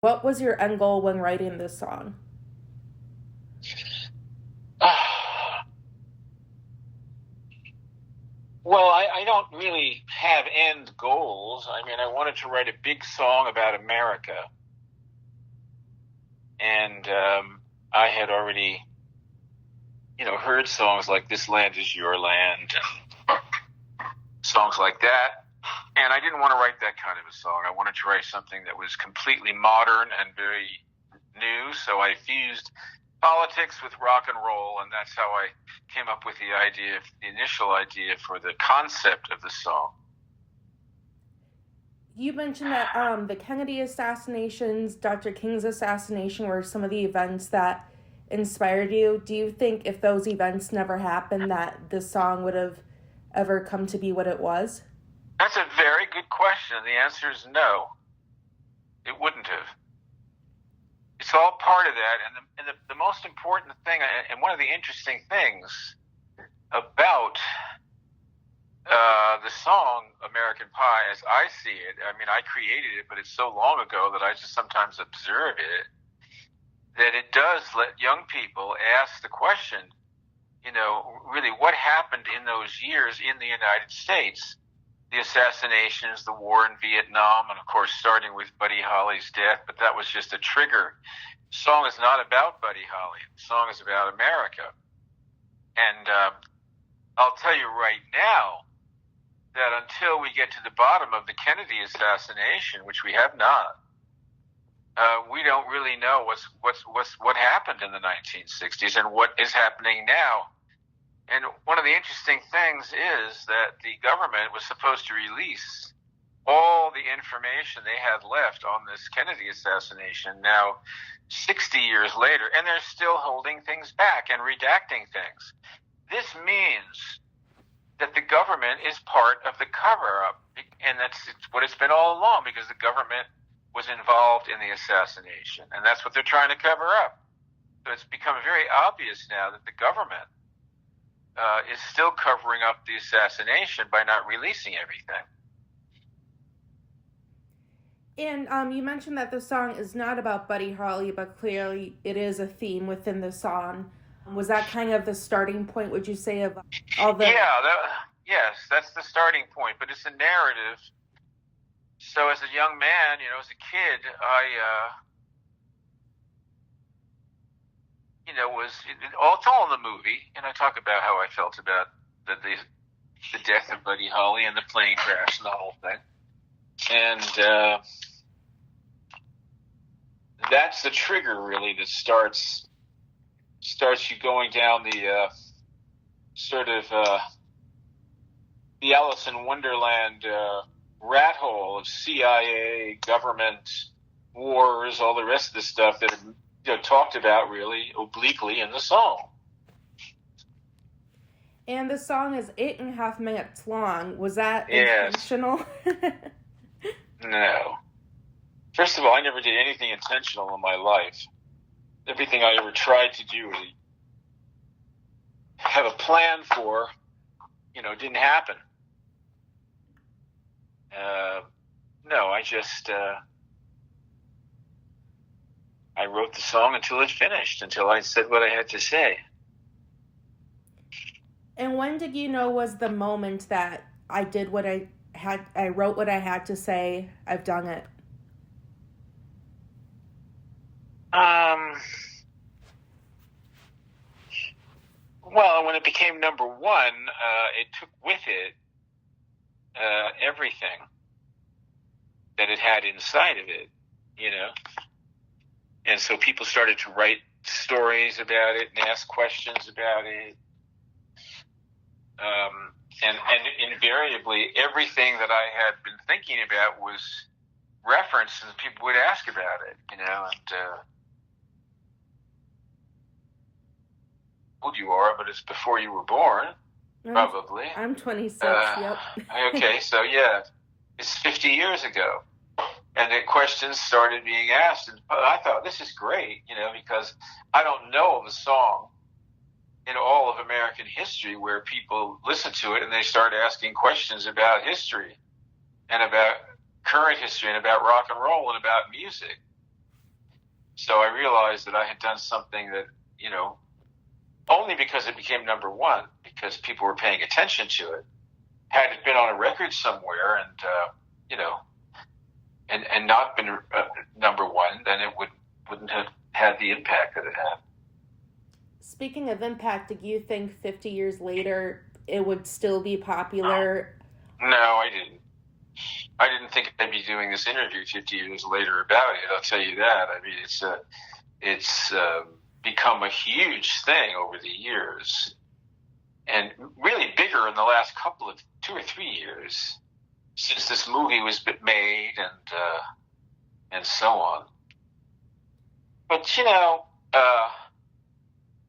What was your end goal when writing this song? Well, I don't really have end goals. I mean, I wanted to write a big song about America. And I had already, heard songs like This Land Is Your Land, songs like that. And I didn't want to write that kind of a song. I wanted to write something that was completely modern and very new. So I fused politics with rock and roll, and that's how I came up with the initial idea for the concept of the song. You mentioned that the Kennedy assassinations, Dr. King's assassination were some of the events that inspired you. Do you think if those events never happened that this song would have ever come to be what it was? That's a very good question. The answer is no. It wouldn't have. It's all part of that. And the most important thing, and one of the interesting things about the song American Pie, as I see it, I mean, I created it, but it's so long ago that I just sometimes observe it, that it does let young people ask the question, really what happened in those years in the United States? The assassinations, the war in Vietnam, and of course starting with Buddy Holly's death, but that was just a trigger. The song is not about Buddy Holly. The song is about America. And I'll tell you right now that until we get to the bottom of the Kennedy assassination, which we have not, we don't really know what happened in the 1960s and what is happening now. And one of the interesting things is that the government was supposed to release all the information they had left on this Kennedy assassination now 60 years later, and they're still holding things back and redacting things. This means that the government is part of the cover-up, and it's what it's been all along, because the government was involved in the assassination, and that's what they're trying to cover up. So it's become very obvious now that the government is still covering up the assassination by not releasing everything. And you mentioned that the song is not about Buddy Holly, but clearly it is a theme within the song. Was that kind of the starting point, would you say, of all the... Yes, that's the starting point, but it's a narrative. So as a young man, as a kid, it's all in the movie, and I talk about how I felt about the death of Buddy Holly and the plane crash and the whole thing. And that's the trigger, really, that starts you going down the the Alice in Wonderland rat hole of CIA, government, wars, all the rest of the stuff that talked about really obliquely in the song. And the song is 8.5 minutes long. Was that intentional? No. First of all, I never did anything intentional in my life. Everything I ever tried to do, really have a plan for, didn't happen. No, I just... I wrote the song until it finished, until I said what I had to say. And when did you know was the moment that I wrote what I had to say, I've done it? Well, when it became number one, it took with it everything that it had inside of it, And so people started to write stories about it and ask questions about it. And invariably, everything that I had been thinking about was referenced, and people would ask about it, and how old you are, but it's before you were born, probably. I'm 26, yep. Okay, so yeah, it's 50 years ago. And the questions started being asked, and I thought, this is great, because I don't know of a song in all of American history where people listen to it and they start asking questions about history and about current history and about rock and roll and about music. So I realized that I had done something that, only because it became number one, because people were paying attention to it. Had it been on a record somewhere and not been number one, then it wouldn't have had the impact that it had. Speaking of impact, do you think 50 years later it would still be popular? No, I didn't. I didn't think I'd be doing this interview 50 years later about it. I'll tell you that. I mean, it's become a huge thing over the years, and really bigger in the last couple of 2 or 3 years since this movie was made and so on. But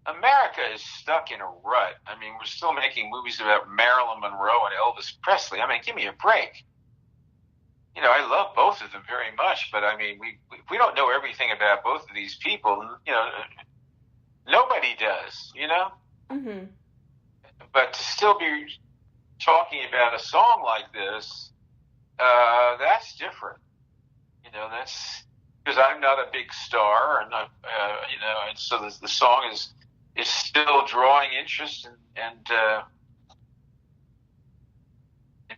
America is stuck in a rut. I mean, we're still making movies about Marilyn Monroe and Elvis Presley. I mean, give me a break. I love both of them very much, but I mean, we don't know everything about both of these people. Nobody does, Mm-hmm. But to still be talking about a song like this, that's different. That's because I'm not a big star, and and so the song is still drawing interest and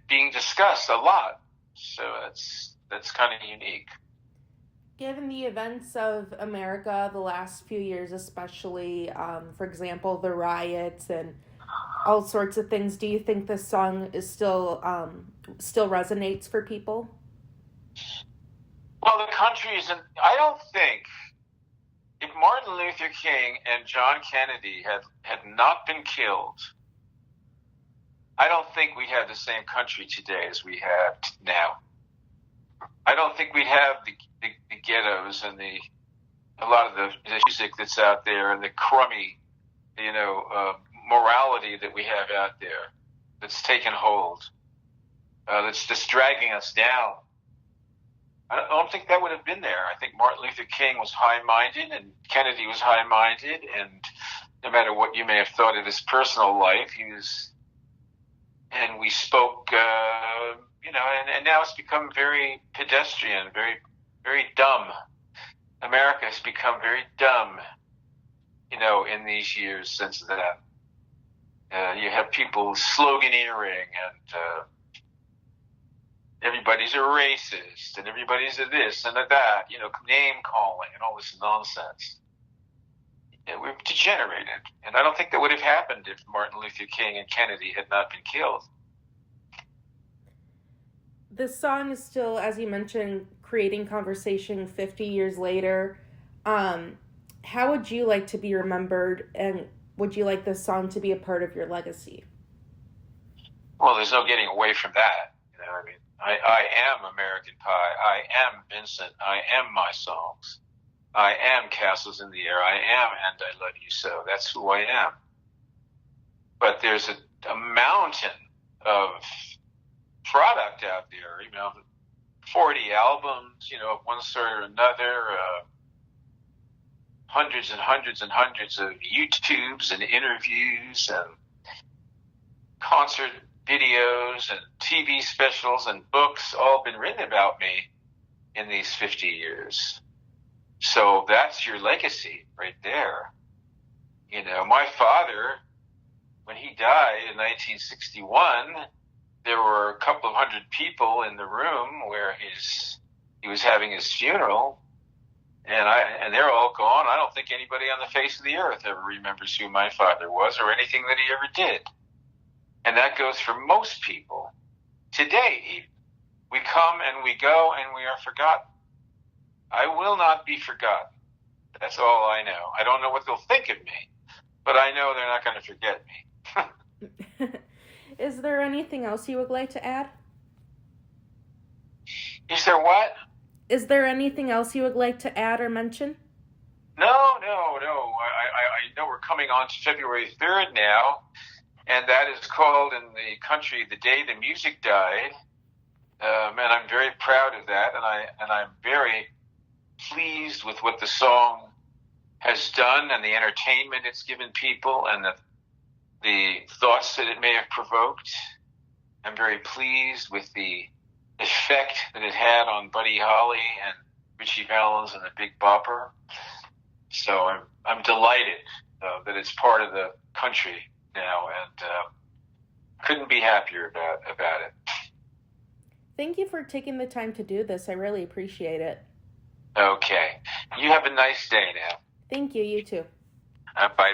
being discussed a lot. So that's kind of unique. Given the events of America the last few years, especially, for example, the riots and all sorts of things, do you think this song is still resonates for people? Well, the country is I don't think if Martin Luther King and John Kennedy had not been killed, I don't think we'd have the same country today as we have now. I don't think we'd have the ghettos and a lot of the music that's out there and the crummy, morality that we have out there that's taken hold, that's just dragging us down. I don't think that would have been there. I think Martin Luther King was high-minded and Kennedy was high-minded, and no matter what you may have thought of his personal life, and we spoke, and now it's become very pedestrian, very, very dumb. America has become very dumb, in these years since that. You have people sloganeering and everybody's a racist and everybody's a this and a that, name calling and all this nonsense. We're degenerated. And I don't think that would have happened if Martin Luther King and Kennedy had not been killed. This song is still, as you mentioned, creating conversation 50 years later. How would you like to be remembered, and would you like this song to be a part of your legacy? Well, there's no getting away from that. I mean, I am American Pie. I am Vincent. I am my songs. I am Castles in the Air. I am And I Love You So. That's who I am. But there's a mountain of product out there, 40 albums, of one sort or another, hundreds and hundreds and hundreds of YouTubes and interviews and concert videos and TV specials and books, all been written about me in these 50 years. So that's your legacy right there. My father, when he died in 1961, there were a couple of hundred people in the room where he was having his funeral, and they're all gone. I don't think anybody on the face of the earth ever remembers who my father was or anything that he ever did. And that goes for most people. Today, we come and we go and we are forgotten. I will not be forgotten. That's all I know. I don't know what they'll think of me, but I know they're not going to forget me. Is there anything else you would like to add? Is there what? Is there anything else you would like to add or mention? No. I know we're coming on to February 3rd now, and that is called in the country The Day the Music Died. And I'm very proud of that, and I'm very pleased with what the song has done and the entertainment it's given people and the thoughts that it may have provoked. I'm very pleased with the effect that it had on Buddy Holly and Ritchie Valens and the Big Bopper. So I'm delighted that it's part of the country now, and couldn't be happier about it. Thank you for taking the time to do this. I really appreciate it. Okay. You have a nice day now. Thank you. You too. Bye-bye.